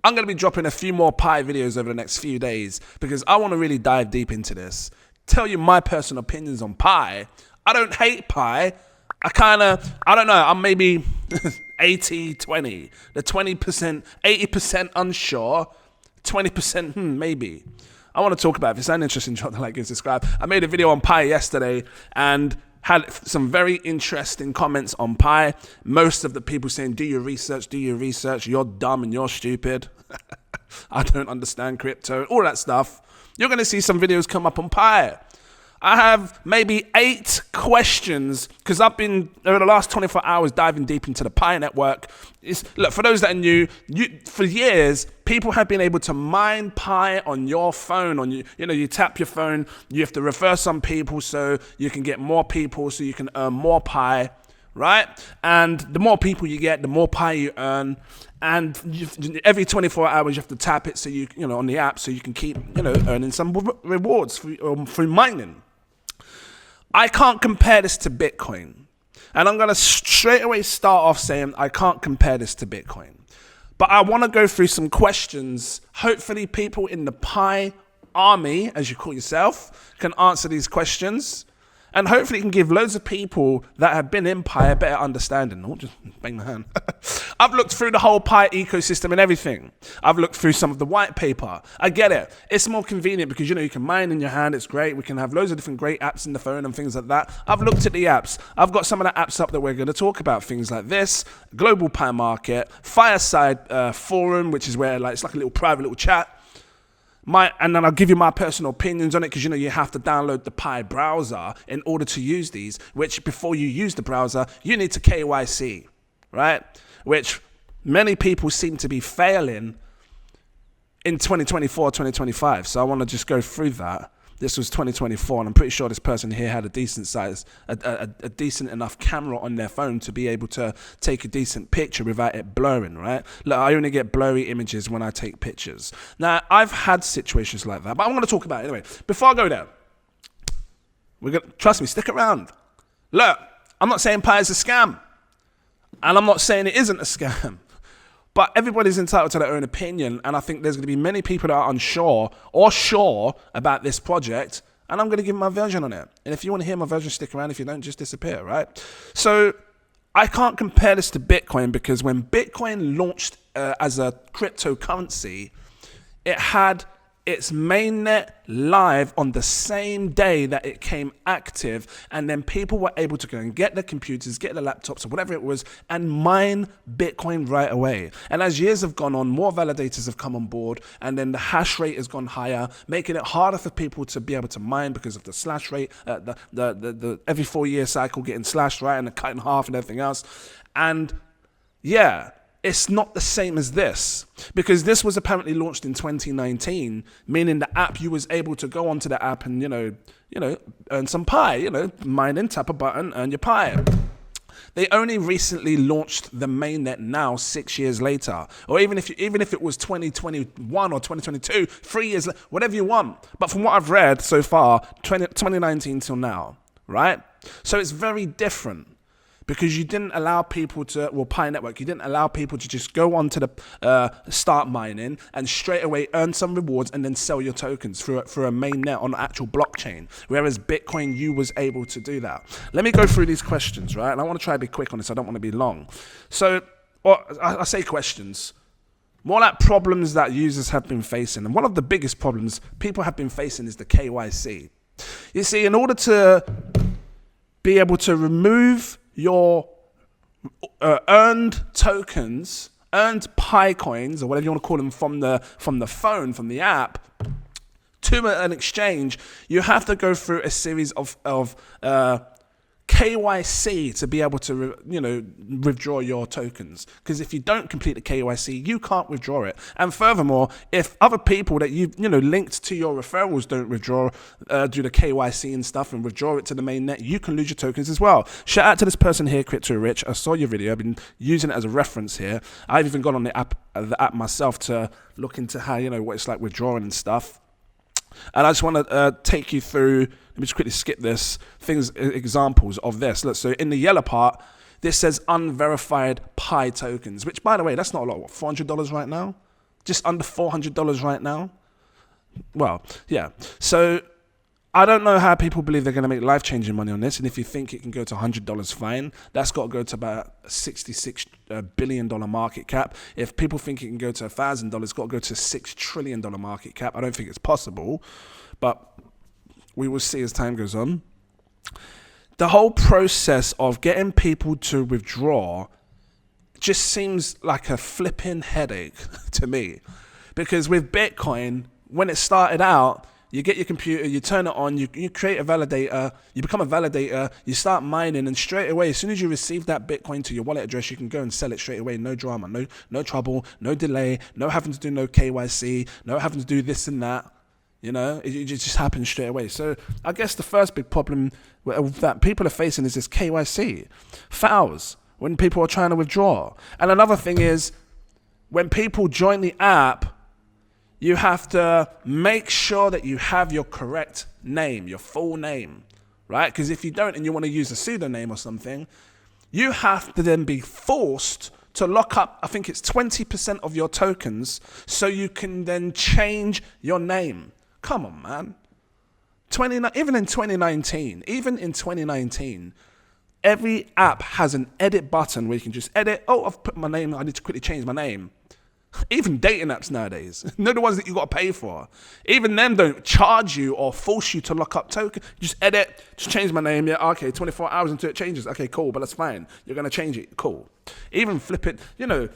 I'm going to be dropping a few more Pi videos over the next few days because I want to really dive deep into this. Tell you my personal opinions on Pi. I don't hate Pi. I don't know, I'm maybe 80-20. The 20%, 80% unsure, 20% maybe. I want to talk about it. If it's interesting, drop the like and subscribe. I made a video on Pi yesterday and had some very interesting comments on Pi. Most of the people saying, do your research, you're dumb and you're stupid. I don't understand crypto, all that stuff. You're going to see some videos come up on Pi. I have maybe 8 questions because I've been, over the last 24 hours, diving deep into the Pi network. Look, for those that are new, for years, people have been able to mine Pi on your phone. You tap your phone, you have to refer some people so you can get more people so you can earn more Pi, right? And the more people you get, the more Pi you earn. And every 24 hours, you have to tap it so on the app so you can keep, earning some rewards through mining. I can't compare this to Bitcoin. And I'm going to straight away start off saying I can't compare this to Bitcoin. But I want to go through some questions. Hopefully people in the Pi army, as you call yourself, can answer these questions. And hopefully it can give loads of people that have been in Pi a better understanding. Oh, just bang my hand. I've looked through the whole Pi ecosystem and everything. I've looked through some of the white paper. I get it. It's more convenient because, you can mine in your hand. It's great. We can have loads of different great apps in the phone and things like that. I've looked at the apps. I've got some of the apps up that we're going to talk about. Things like this, Global Pi Market, Fireside Forum, which is where it's like a little private little chat. And then I'll give you my personal opinions on it because, you have to download the Pi browser in order to use these, which before you use the browser, you need to KYC, right? Which many people seem to be failing in 2024, 2025. So I want to just go through that. This was 2024, and I'm pretty sure this person here had a decent size, a decent enough camera on their phone to be able to take a decent picture without it blurring, right? Look, I only get blurry images when I take pictures. Now, I've had situations like that, but I'm going to talk about it anyway. Before I go there, trust me, stick around. Look, I'm not saying Pi is a scam, and I'm not saying it isn't a scam. But everybody's entitled to their own opinion, and I think there's going to be many people that are unsure or sure about this project, and I'm going to give my version on it. And if you want to hear my version, stick around. If you don't, just disappear, right? So I can't compare this to Bitcoin because when Bitcoin launched as a cryptocurrency, it had its mainnet live on the same day that it came active, and then people were able to go and get their computers, get their laptops or whatever it was, and mine Bitcoin right away. And as years have gone on, more validators have come on board, and then the hash rate has gone higher, making it harder for people to be able to mine because of the slash rate, the every 4-year cycle getting slashed, right, and the cut in half and everything else. And yeah, it's not the same as this because this was apparently launched in 2019, meaning the app, you was able to go onto the app and, earn some Pi, mine in, tap a button, earn your Pi. They only recently launched the mainnet now 6 years later, or even if it was 2021 or 2022, 3 years, whatever you want. But from what I've read so far, 2019 till now, right? So it's very different. Because you didn't allow people to, Pi Network, you didn't allow people to just go on to the start mining and straight away earn some rewards and then sell your tokens through a mainnet on the actual blockchain. Whereas Bitcoin, you was able to do that. Let me go through these questions, right? And I want to try to be quick on this. I don't want to be long. So, I say questions. More like problems that users have been facing. And one of the biggest problems people have been facing is the KYC. You see, in order to be able to remove your earned tokens, earned Pi coins, or whatever you want to call them, from the phone, from the app, to an exchange, you have to go through a series of KYC to be able to, withdraw your tokens. Because if you don't complete the KYC, you can't withdraw it. And furthermore, if other people that you've, linked to your referrals don't withdraw, do the KYC and stuff and withdraw it to the mainnet, you can lose your tokens as well. Shout out to this person here, Crypto Rich. I saw your video. I've been using it as a reference here. I've even gone on the app myself to look into how, what it's like withdrawing and stuff. And I just want to take you through, let me just quickly skip this, examples of this. Look, so in the yellow part, this says unverified Pi tokens, which, by the way, that's not a lot. What, $400 right now? just under $400 right now. Well, yeah. So I don't know how people believe they're going to make life-changing money on this. And if you think it can go to $100, fine. That's got to go to about a $66 billion market cap. If people think it can go to $1,000, it's got to go to a $6 trillion market cap. I don't think it's possible, but we will see as time goes on. The whole process of getting people to withdraw just seems like a flipping headache to me. Because with Bitcoin, when it started out, you get your computer, you turn it on, you create a validator, you become a validator, you start mining, and straight away, as soon as you receive that Bitcoin to your wallet address, you can go and sell it straight away. No drama, no trouble, no delay, no having to do no KYC, no having to do this and that. You know, it just happens straight away. So I guess the first big problem that people are facing is this KYC. Fouls when people are trying to withdraw. And another thing is, when people join the app, you have to make sure that you have your correct name, your full name, right? Because if you don't and you want to use a pseudonym or something, you have to then be forced to lock up, I think it's 20% of your tokens so you can then change your name. Come on, man. Even in 2019, every app has an edit button where you can just edit. Oh, I've put my name, I need to quickly change my name. Even dating apps nowadays, not the ones that you got to pay for. Even them don't charge you or force you to lock up token. Just edit, just change my name. Yeah, okay, 24 hours until it changes. Okay, cool, but that's fine. You're going to change it. Cool. Even flip it, you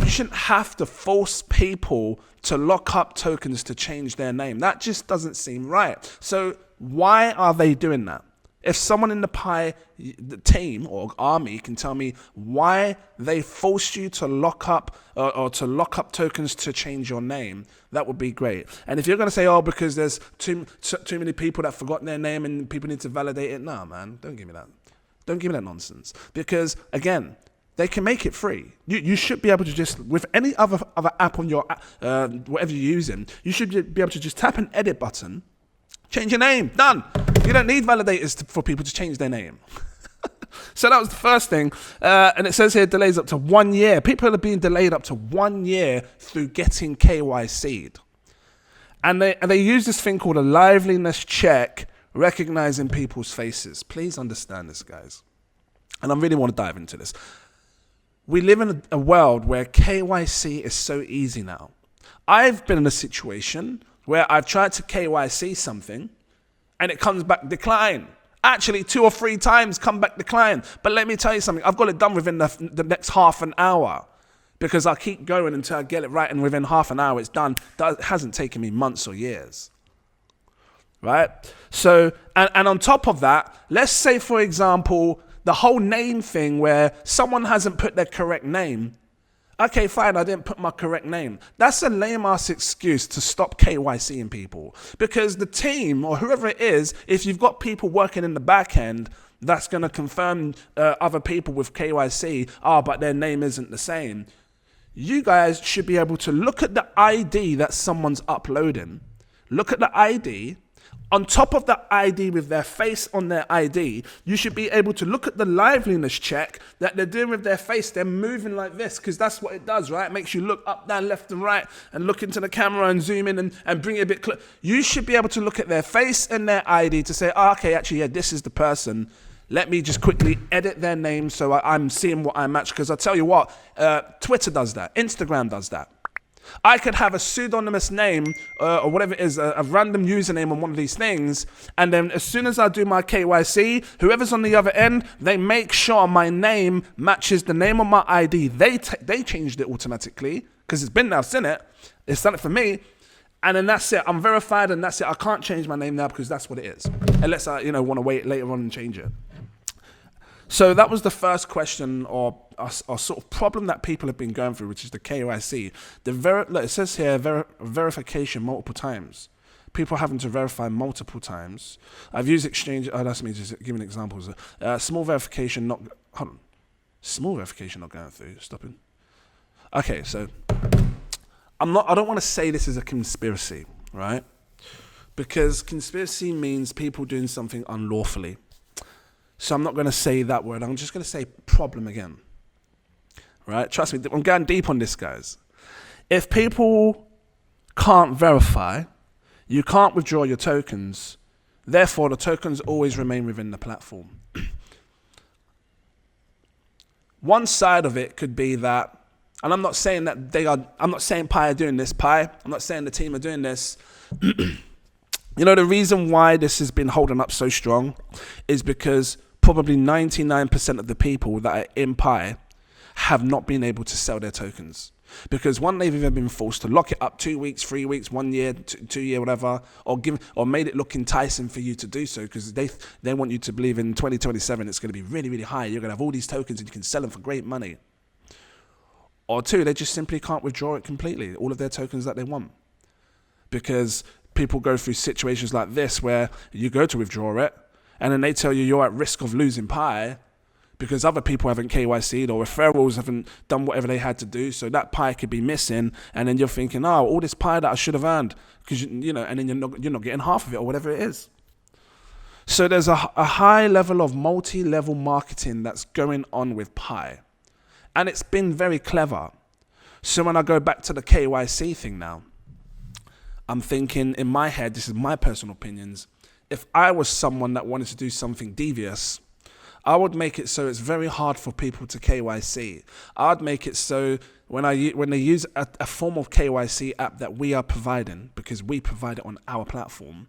shouldn't have to force people to lock up tokens to change their name. That just doesn't seem right. So why are they doing that? If someone in the team or army can tell me why they forced you to lock up or to lock up tokens to change your name, that would be great. And if you're going to say, oh, because there's too many people that forgot their name and people need to validate it, nah, man, don't give me that. Don't give me that nonsense. Because, again, they can make it free. You should be able to just, with any other app on your whatever you're using, you should be able to just tap an edit button, change your name, done. You don't need validators for people to change their name. So that was the first thing. And it says here delays up to 1 year. People are being delayed up to 1 year through getting KYC'd. And they use this thing called a liveliness check, recognizing people's faces. Please understand this, guys. And I really want to dive into this. We live in a world where KYC is so easy now. I've been in a situation where I've tried to KYC something and it comes back decline. Actually, 2 or 3 times come back decline. But let me tell you something. I've got it done within the next half an hour because I keep going until I get it right, and within half an hour it's done. That hasn't taken me months or years. Right? So, and on top of that, let's say, for example, the whole name thing where someone hasn't put their correct name. Okay, fine, I didn't put my correct name. That's a lame-ass excuse to stop KYCing people. Because the team, or whoever it is, if you've got people working in the back end, that's going to confirm other people with KYC, but their name isn't the same. You guys should be able to look at the ID that someone's uploading, look at the ID. On top of the ID with their face on their ID, you should be able to look at the liveliness check that they're doing with their face. They're moving like this because that's what it does, right? It makes you look up, down, left and right and look into the camera and zoom in and bring it a bit closer. You should be able to look at their face and their ID to say, okay, actually, yeah, this is the person. Let me just quickly edit their name so I'm seeing what I match. Because I tell you what, Twitter does that. Instagram does that. I could have a pseudonymous name or whatever it is, a random username on one of these things, and then as soon as I do my KYC, whoever's on the other end, they make sure my name matches the name on my ID. They changed it automatically because it's been there, I've seen it. It's done it for me, and then that's it. I'm verified, and that's it. I can't change my name now because that's what it is, unless I want to wait later on and change it. So that was the first question or sort of problem that people have been going through, which is the KYC. Look, it says here verification multiple times. People having to verify multiple times. I've used exchange. That's me just giving examples. Small verification not. Hold on. Small verification not going through. Stopping. Okay, so I don't want to say this is a conspiracy, right? Because conspiracy means people doing something unlawfully. So I'm not going to say that word. I'm just going to say problem again. Right? Trust me, I'm going deep on this, guys. If people can't verify, you can't withdraw your tokens. Therefore, the tokens always remain within the platform. One side of it could be that, and I'm not saying that I'm not saying Pi are doing this, I'm not saying the team are doing this. You know, the reason why this has been holding up so strong is because probably 99% of the people that are in Pi have not been able to sell their tokens. Because one, they've either been forced to lock it up 2 weeks, 3 weeks, 1 year, 2 year, whatever, or made it look enticing for you to do so, because they want you to believe in 2027 it's going to be really, really high. You're going to have all these tokens and you can sell them for great money. Or two, they just simply can't withdraw it completely, all of their tokens that they want. Because people go through situations like this where you go to withdraw it and then they tell you you're at risk of losing Pi because other people haven't KYC'd or referrals haven't done whatever they had to do, so that Pi could be missing, and then you're thinking, oh, all this Pi that I should have earned, because you know, and then you're not getting half of it or whatever it is. So there's a high level of multi-level marketing that's going on with Pi, and it's been very clever. So when I go back to the KYC thing now, I'm thinking in my head, this is my personal opinions, if I was someone that wanted to do something devious, I would make it so it's very hard for people to KYC. I'd make it so when they use a form of KYC app that we are providing, because we provide it on our platform,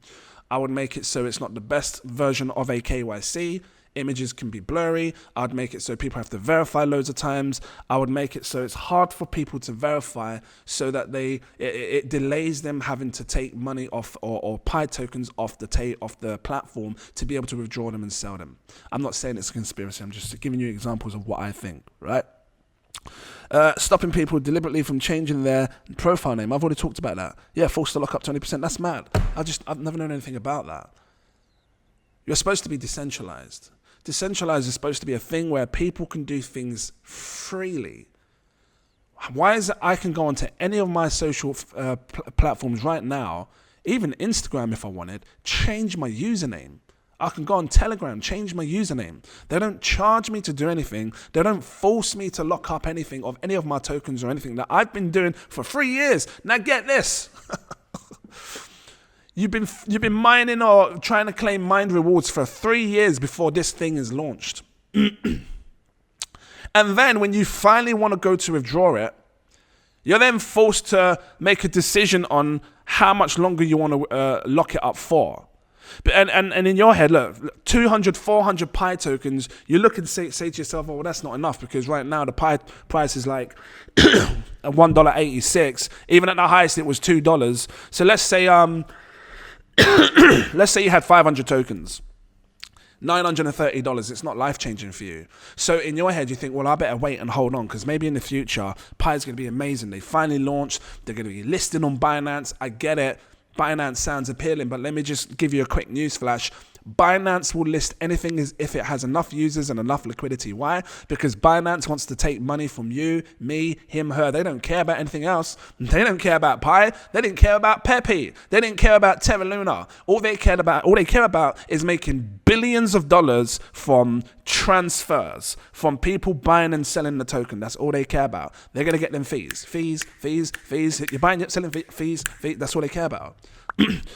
I would make it so it's not the best version of a KYC. Images can be blurry. I'd make it so people have to verify loads of times. I would make it so it's hard for people to verify, so that it delays them having to take money off or Pi tokens off the platform to be able to withdraw them and sell them. I'm not saying it's a conspiracy. I'm just giving you examples of what I think, right? Stopping people deliberately from changing their profile name. I've already talked about that. Yeah, forced to lock up 20%. That's mad. I've never known anything about that. You're supposed to be decentralized. Decentralized is supposed to be a thing where people can do things freely. Why is it I can go onto any of my social platforms right now, even Instagram if I wanted, change my username? I can go on Telegram, change my username. They don't charge me to do anything. They don't force me to lock up anything of any of my tokens or anything that I've been doing for 3 years. Now get this. You've been mining or trying to claim mined rewards for 3 years before this thing is launched. And then when you finally want to go to withdraw it, you're then forced to make a decision on how much longer you want to lock it up for. And in your head, look, 200, 400 Pi tokens, you look and say to yourself, oh, well, that's not enough, because right now the Pi price is like $1.86. Even at the highest, it was $2. So let's say let's say you had 500 tokens, $930. It's not life-changing for you. So in your head, you think, well, I better wait and hold on, because maybe in the future, Pi is going to be amazing. They finally launched. They're going to be listed on Binance. I get it. Binance sounds appealing, but let me just give you a quick news flash. Binance will list anything as if it has enough users and enough liquidity. Why? Because Binance wants to take money from you, me, him, her. They don't care about anything else. They don't care about Pi. They didn't care about Pepe. They didn't care about Terra Luna. All they care about is making billions of dollars from transfers, from people buying and selling the token. That's all they care about. They're going to get them fees. You're buying it, selling fees. That's all they care about.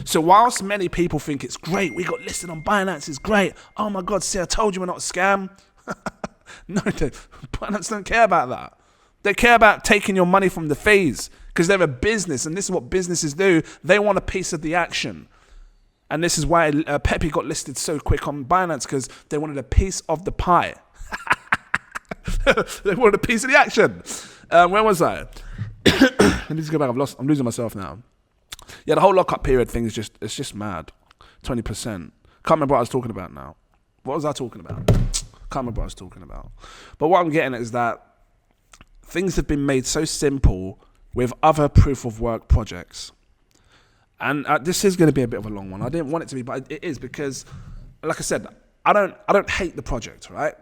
So whilst many people think it's great, we got listed on Binance, it's great. Oh my God, see, I told you we're not a scam. No, Binance don't care about that. They care about taking your money from the fees, because they're a business, and this is what businesses do. They want a piece of the action. And this is why Pepe got listed so quick on Binance, because they wanted a piece of the pie. They wanted a piece of the action. Where was I? I need to go back. I'm losing myself now. Yeah, the whole lockup period thing is just mad. 20%. Can't remember what I was talking about now. What was I talking about? Can't remember what I was talking about. But what I'm getting at is that things have been made so simple with other proof of work projects. And this is going to be a bit of a long one. I didn't want it to be, but it is, because, like I said, I don't hate the project, right?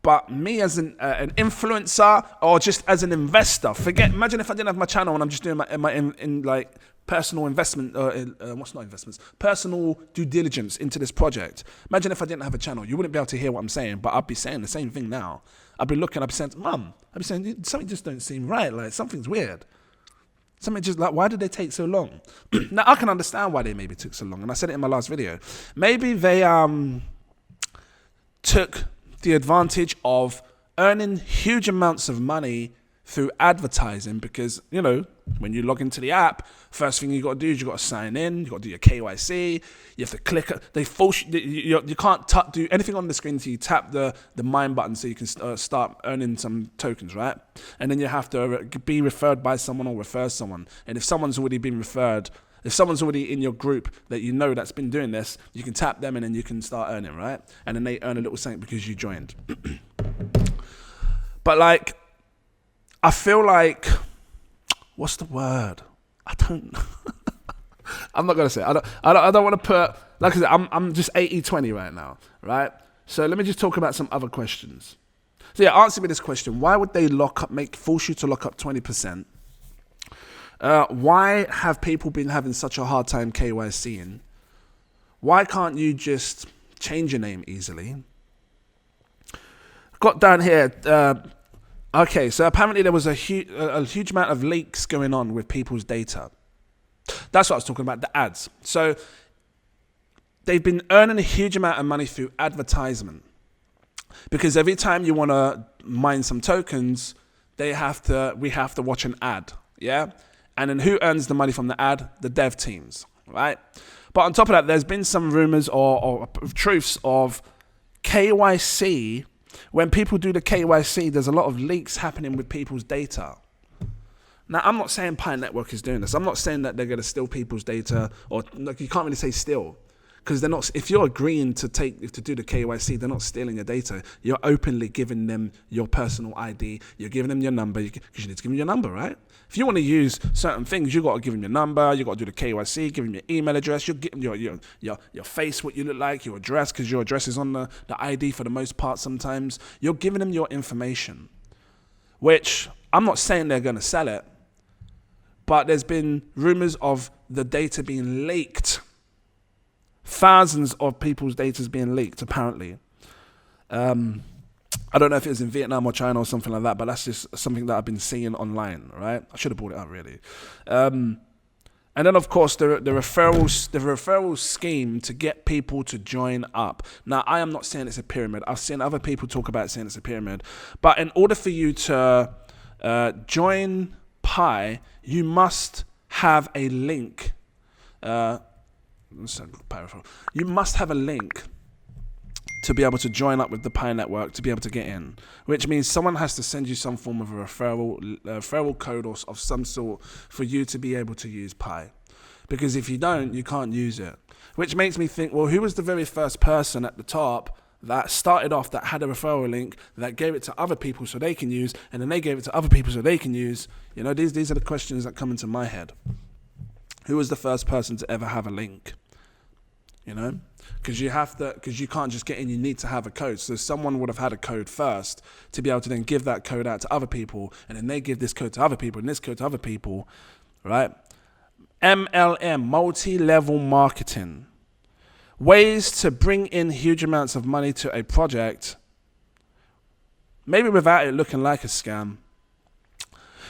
But me as an influencer, or just as an investor, imagine if I didn't have my channel and I'm just doing my personal investment, personal due diligence into this project. Imagine if I didn't have a channel. You wouldn't be able to hear what I'm saying, but I'd be saying the same thing now. I'd be saying, Mum, something just don't seem right. Like, something's weird. Something just like, why did they take so long? Now, I can understand why they maybe took so long. And I said it in my last video. Maybe they took the advantage of earning huge amounts of money through advertising because, you know, when you log into the app, first thing you got to do is you got to sign in, you got to do your KYC, you have to click, they force you can't do anything on the screen until you tap the mine button so you can start earning some tokens, right? And then you have to be referred by someone or refer someone. And if someone's already been referred, if someone's already in your group that you know that's been doing this, you can tap them and then you can start earning, right? And then they earn a little something because you joined. But like, I feel like, what's the word? I don't. I'm not gonna say. I don't want to put. Like I said, I'm just 80-20 right now, right? So let me just talk about some other questions. So yeah, answer me this question: why would they force you to lock up 20%? Why have people been having such a hard time KYCing? Why can't you just change your name easily? Got down here. Okay, so apparently there was a huge amount of leaks going on with people's data. That's what I was talking about, the ads. So they've been earning a huge amount of money through advertisement. Because every time you want to mine some tokens, we have to watch an ad, yeah? And then who earns the money from the ad? The dev teams, right? But on top of that, there's been some rumors or truths of KYC. When people do the KYC, there's a lot of leaks happening with people's data. Now, I'm not saying Pi Network is doing this. I'm not saying that they're going to steal people's data, or like, you can't really say steal, because they're not. If you're agreeing to do the KYC, they're not stealing your data. You're openly giving them your personal ID. You're giving them your number because you need to give them your number, right? If you want to use certain things, you got to give them your number. You got to do the KYC, give them your email address. You give them your face, what you look like, your address, because your address is on the ID for the most part. Sometimes you're giving them your information, which I'm not saying they're going to sell it, but there's been rumors of the data being leaked. Thousands of people's data is being leaked, apparently. I don't know if it was in Vietnam or China or something like that, but that's just something that I've been seeing online, right? I should have brought it up, really. And then, of course, the referral scheme to get people to join up. Now, I am not saying it's a pyramid. I've seen other people talk about saying it's a pyramid. But in order for you to join Pi, you must have a link. You must have a link to be able to join up with the Pi network, to be able to get in, which means someone has to send you some form of a referral code or of some sort for you to be able to use Pi. Because if you don't, you can't use it. Which makes me think, well, who was the very first person at the top that started off, that had a referral link, that gave it to other people so they can use, and then they gave it to other people so they can use? You know, these are the questions that come into my head. Who was the first person to ever have a link? You know, because you can't just get in, you need to have a code. So someone would have had a code first to be able to then give that code out to other people, and then they give this code to other people and this code to other people, right? MLM, multi-level marketing. Ways to bring in huge amounts of money to a project, maybe without it looking like a scam.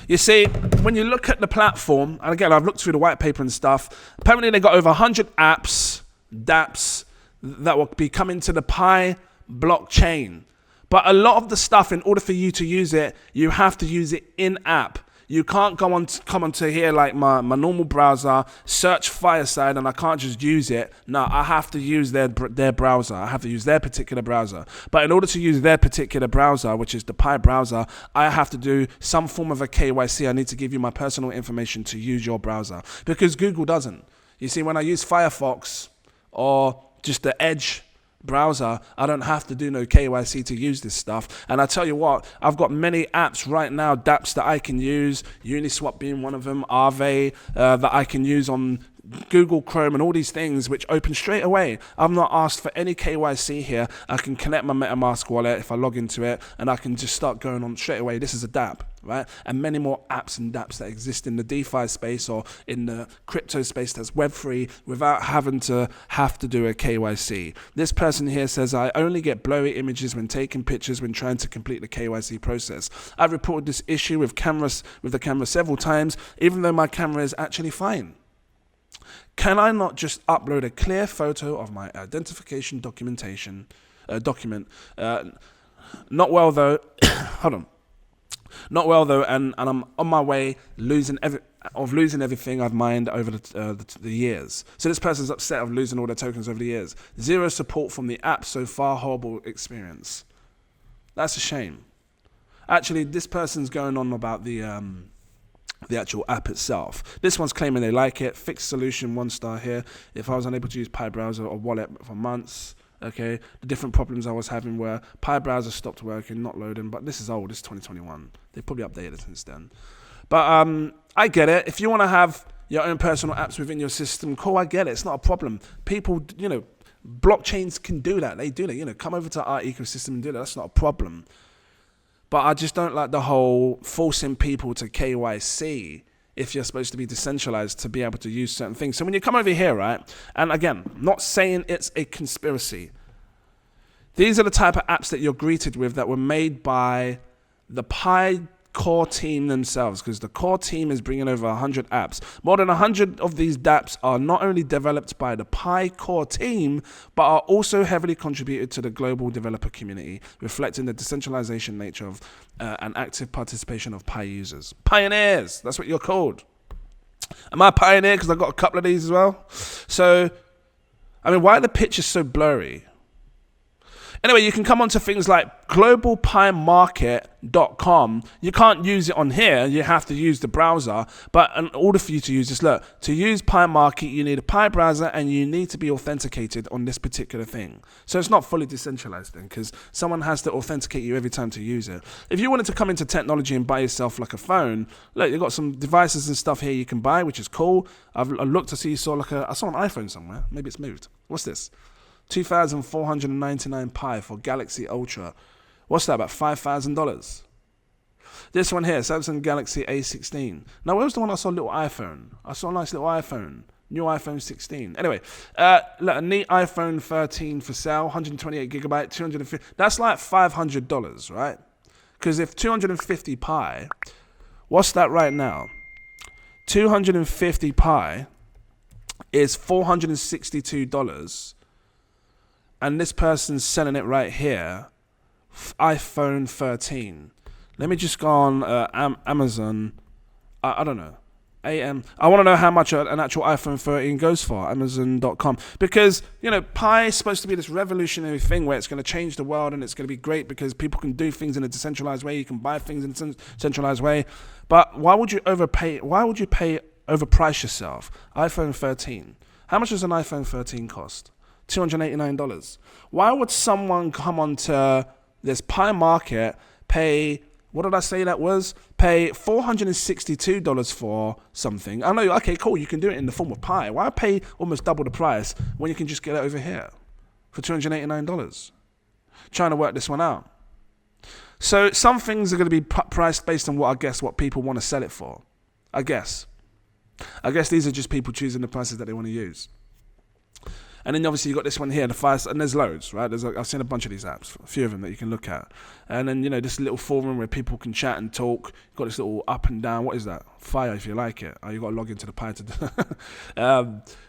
You see, when you look at the platform, and again, I've looked through the white paper and stuff, apparently they got over 100 apps, dApps, that will be coming to the Pi blockchain. But a lot of the stuff, in order for you to use it, you have to use it in-app. You can't come onto here like my normal browser, search Fireside, and I can't just use it. No, I have to use their browser. I have to use their particular browser. But in order to use their particular browser, which is the Pi browser, I have to do some form of a KYC. I need to give you my personal information to use your browser, because Google doesn't. You see, when I use Firefox or just the Edge browser, I don't have to do no KYC to use this stuff. And I tell you what, I've got many apps right now, dApps that I can use, Uniswap being one of them, Aave, that I can use on Google Chrome and all these things which open straight away. I'm not asked for any KYC here. I can connect my MetaMask wallet if I log into it, and I can just start going on straight away. This is a dApp, right? And many more apps and dApps that exist in the DeFi space or in the crypto space that's Web3 without having to do a KYC. This person here says, I only get blurry images when taking pictures when trying to complete the KYC process. I've reported this issue with the camera several times, even though my camera is actually fine. Can I not just upload a clear photo of my identification document? Not well though. Hold on. Not well though, and I'm on my way losing everything I've mined over the years. So this person's upset of losing all their tokens over the years. Zero support from the app so far. Horrible experience. That's a shame. Actually, this person's going on about the actual app itself. This one's claiming they like it. Fixed solution, 1 star here. If I was unable to use Pi browser or wallet for months, okay, the different problems I was having were Pi browser stopped working, not loading, but this is old, this is 2021. They probably updated it since then. But I get it. If you want to have your own personal apps within your system, cool, I get it. It's not a problem. People, blockchains can do that. They do that, come over to our ecosystem and do that. That's not a problem. But I just don't like the whole forcing people to KYC if you're supposed to be decentralized to be able to use certain things. So when you come over here, right, and again, not saying it's a conspiracy. These are the type of apps that you're greeted with that were made by the Pi core team themselves, because the core team is bringing over 100 apps. More than 100 of these dApps are not only developed by the Pi core team, but are also heavily contributed to the global developer community, reflecting the decentralization nature of and active participation of Pi users. Pioneers, that's what you're called. Am I a pioneer because I've got a couple of these as well? So, why are the pictures so blurry? Anyway, you can come onto things like globalpimarket.com. You can't use it on here. You have to use the browser. But in order for you to use this, to use Pi Market, you need a Pi browser and you need to be authenticated on this particular thing. So it's not fully decentralized then, because someone has to authenticate you every time to use it. If you wanted to come into technology and buy yourself like a phone, you've got some devices and stuff here you can buy, which is cool. I looked to see, I saw an iPhone somewhere. Maybe it's moved. What's this? 2,499 Pi for Galaxy Ultra. What's that, about $5,000? This one here, Samsung Galaxy A16. Now, where was the one I saw? Little iPhone. I saw a nice little iPhone. New iPhone 16. Anyway, a neat iPhone 13 for sale, 128 gigabyte, 250. That's like $500, right? Because if 250 Pi, what's that right now? 250 Pi is $462. And this person's selling it right here, iPhone 13. Let me just go on Amazon. I don't know. I want to know how much an actual iPhone 13 goes for, Amazon.com. Because, Pi is supposed to be this revolutionary thing where it's going to change the world and it's going to be great because people can do things in a decentralized way. You can buy things in a centralized way. But why would you overprice yourself? iPhone 13. How much does an iPhone 13 cost? $289. Why would someone come onto this Pi market, pay, what did I say that was? Pay $462 for something. I know, okay, cool, you can do it in the form of Pi. Why pay almost double the price when you can just get it over here for $289? Trying to work this one out. So some things are going to be priced based on what people want to sell it for. I guess these are just people choosing the prices that they want to use. And then obviously you got this one here, the fire, and there's loads, right? I've seen a bunch of these apps, a few of them that you can look at. And then, this little forum where people can chat and talk. You've got this little up and down, what is that? Fire if you like it. Oh, you got to log into the Pi to do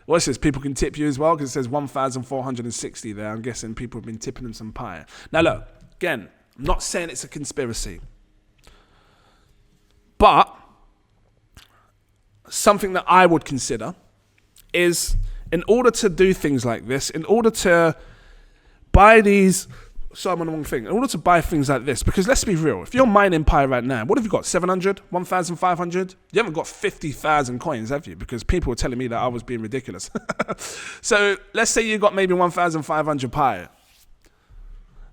what's this? People can tip you as well, because it says 1,460 there. I'm guessing people have been tipping them some Pi. Now look, again, I'm not saying it's a conspiracy. But something that I would consider is, in order to do things like this, in order to buy these, sorry, I'm on the wrong thing. In order to buy things like this, because let's be real, if you're mining Pi right now, what have you got, 700, 1,500? You haven't got 50,000 coins, have you? Because people were telling me that I was being ridiculous. So let's say you got maybe 1,500 Pi.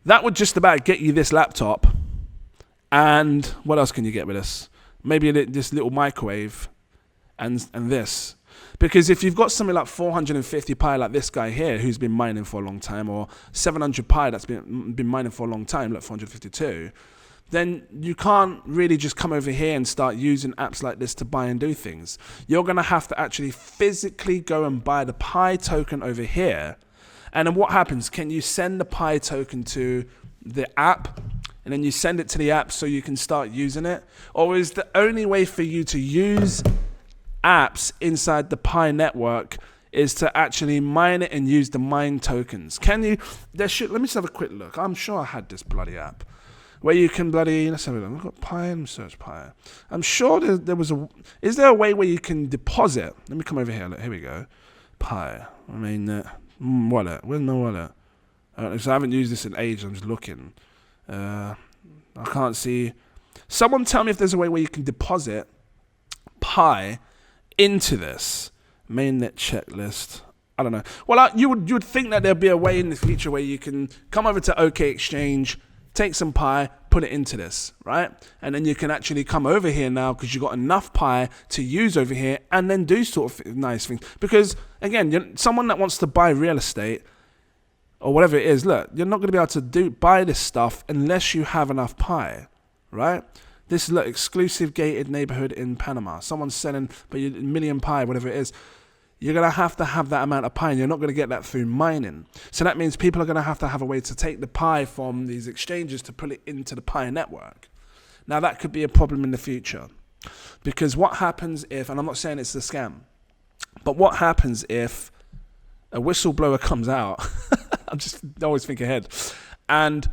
That would just about get you this laptop. And what else can you get with this? Maybe this little microwave and this. Because if you've got something like 450 pi like this guy here who's been mining for a long time, or 700 pi that's been mining for a long time, like 452, then you can't really just come over here and start using apps like this to buy and do things. You're going to have to actually physically go and buy the pi token over here. And then what happens? Can you send the pi token to the app, and then you send it to the app so you can start using it? Or is the only way for you to use apps inside the pi network is to actually mine it and use the mine tokens? Can you? Let me just have a quick look. I'm sure I had this bloody app where you can let's have a look. I've got pi and search pi. I'm sure there was is there a way where you can deposit? Let me come over here. Look, here we go. Pi. I mean, wallet. Where's my wallet? So I haven't used this in ages. I'm just looking. I can't see. Someone tell me if there's a way where you can deposit pi into this mainnet checklist. I don't know. Well, you would think that there'd be a way in the future where you can come over to OK Exchange, take some pi, put it into this, right? And then you can actually come over here now because you've got enough pi to use over here and then do sort of nice things. Because, again, someone that wants to buy real estate or whatever it is, look, you're not going to be able to buy this stuff unless you have enough pi, right? This is, look, exclusive gated neighborhood in Panama. Someone's selling but a million pi, whatever it is. You're going to have that amount of pi, and you're not going to get that through mining. So that means people are going to have a way to take the pi from these exchanges to put it into the pi network. Now, that could be a problem in the future. Because what happens if, and I'm not saying it's a scam, but what happens if a whistleblower comes out, I'm just always think ahead, and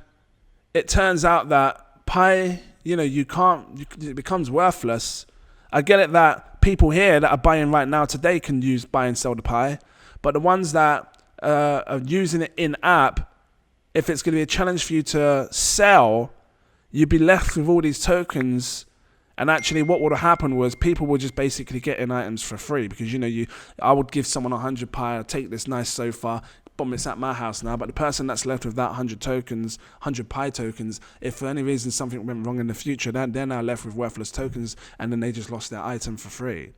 it turns out that pi, it becomes worthless. I get it that people here that are buying right now today can buy and sell the pi, but the ones that are using it in app, if it's going to be a challenge for you to sell, you'd be left with all these tokens. And actually what would have happened was people were just basically getting items for free because, I would give someone 100 pi, I'd take this nice sofa, boom, it's at my house now. But the person that's left with that 100 pi tokens, if for any reason something went wrong in the future, they're now left with worthless tokens, and then they just lost their item for free.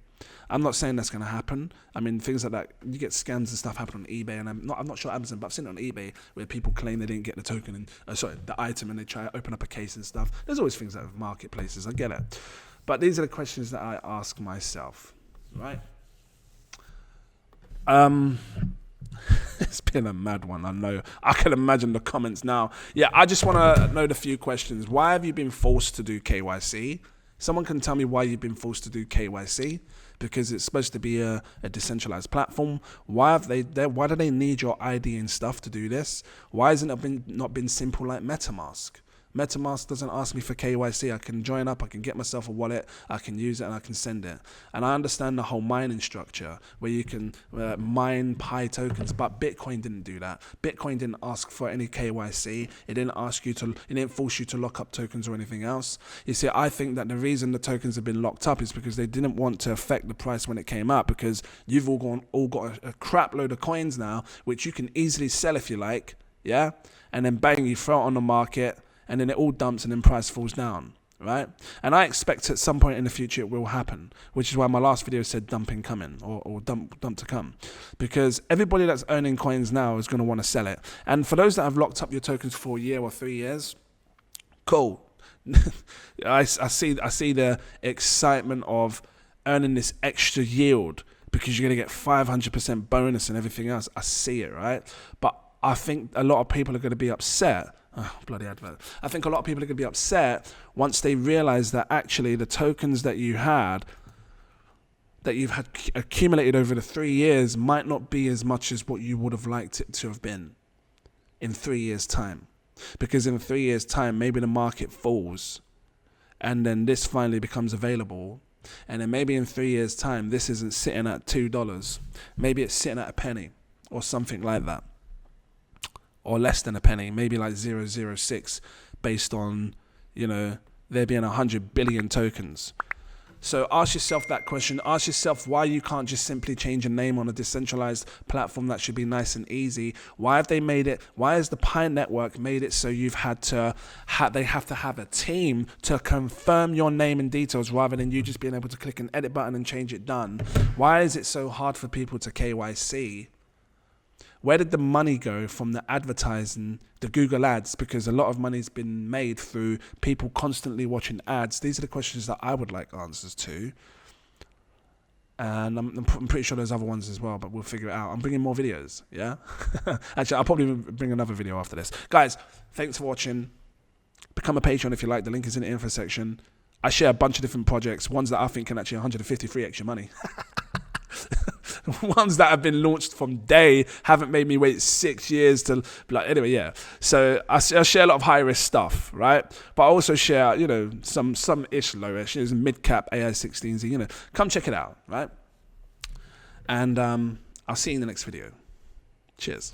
I'm not saying that's going to happen. I mean, things like that, you get scams and stuff happen on eBay, and I'm not sure Amazon, but I've seen it on eBay where people claim they didn't get the token the item, and they try to open up a case and stuff. There's always things like marketplaces. I get it, but these are the questions that I ask myself, right? It's been a mad one, I know. I can imagine the comments now. Yeah, I just want to know the few questions. Why have you been forced to do KYC? Someone can tell me why you've been forced to do KYC, because it's supposed to be a decentralized platform. Why do they need your ID and stuff to do this? Why hasn't it not been simple like MetaMask? MetaMask doesn't ask me for KYC. I can join up, I can get myself a wallet, I can use it, and I can send it. And I understand the whole mining structure where you can mine pi tokens, but Bitcoin didn't do that. Bitcoin didn't ask for any KYC. It didn't force you to lock up tokens or anything else. You see, I think that the reason the tokens have been locked up is because they didn't want to affect the price when it came out, because you've all got a crap load of coins now, which you can easily sell if you like, yeah? And then bang, you throw it on the market, and then it all dumps and then price falls down, right? And I expect at some point in the future it will happen, which is why my last video said dumping coming, or dump to come. Because everybody that's earning coins now is going to want to sell it. And for those that have locked up your tokens for a year or 3 years, cool. I see the excitement of earning this extra yield because you're going to get 500% bonus and everything else. I see it, right? But I think a lot of people are going to be upset. Oh, bloody advert. I think a lot of people are going to be upset once they realize that actually the tokens that you've had accumulated over the 3 years might not be as much as what you would have liked it to have been in 3 years' time. Because in 3 years' time, maybe the market falls and then this finally becomes available. And then maybe in 3 years' time, this isn't sitting at $2. Maybe it's sitting at a penny or something like that. Or less than a penny, maybe like 0.006, based on, there being 100 billion tokens. So ask yourself that question. Ask yourself why you can't just simply change a name on a decentralized platform that should be nice and easy. Why have they made it? Why has the Pi network made it so you've had to they have to have a team to confirm your name and details rather than you just being able to click an edit button and change it done? Why is it so hard for people to KYC? Where did the money go from the advertising, the Google ads? Because a lot of money's been made through people constantly watching ads. These are the questions that I would like answers to. And I'm pretty sure there's other ones as well, but we'll figure it out. I'm bringing more videos, yeah? Actually, I'll probably bring another video after this. Guys, thanks for watching. Become a Patreon if you like. The link is in the info section. I share a bunch of different projects, ones that I think can actually 153 extra money. Ones that have been launched from day haven't made me wait 6 years to, like, anyway, yeah. So I share a lot of high risk stuff, right? But I also share, you know, some ish lowish, mid cap AI16Z, you know. Come check it out, right? And I'll see you in the next video. Cheers.